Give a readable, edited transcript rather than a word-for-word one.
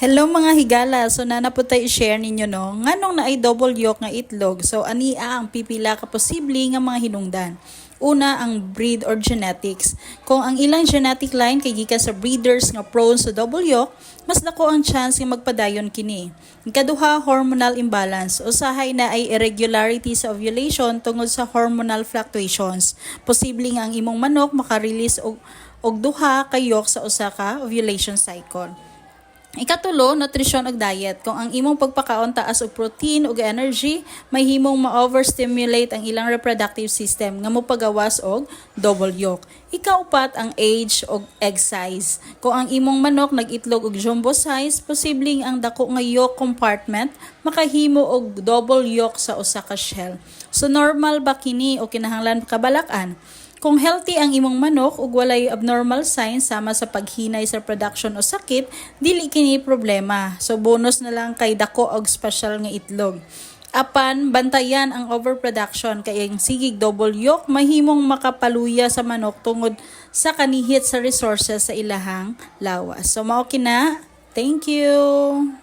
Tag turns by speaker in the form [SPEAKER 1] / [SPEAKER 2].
[SPEAKER 1] Hello mga higala, so nanapod tayo i-share ninyo no, nganong na ay double yolk nga itlog, so ania ang pipila ka posible nga mga hinungdan. Una ang breed or genetics. Kung ang ilang genetic line kay gikan sa breeders nga prone sa double yolk, mas dako ang chance nga magpadayon kini. Ikaduha, hormonal imbalance. Usahay na ay irregularity sa ovulation tungod sa hormonal fluctuations. Posible nga ang imong manok makarelease og duha ka yolk sa usa ka ovulation cycle. Ikatulo, nutrition ug diet. Kung ang imong pagpakaon taas og protein ug energy, may himong ma-overstimulate ang ilang reproductive system nga mopagawas og double yolk. Ikaupat, ang age ug egg size. Kung ang imong manok nag-itlog og jumbo size, posibleng ang dako nga yolk compartment makahimo og double yolk sa usa ka shell. So normal ba kini o kinahanglan kabalakan? Kung healthy ang imong manok ug walay abnormal signs sama sa paghinay sa production o sakit, dili kini problema. So bonus na lang kay dako og special nga itlog. Apan bantayan ang overproduction kay ang sigig double yolk mahimong makapaluya sa manok tungod sa kanihit sa resources sa ilahang lawas. So mao kina. Thank you.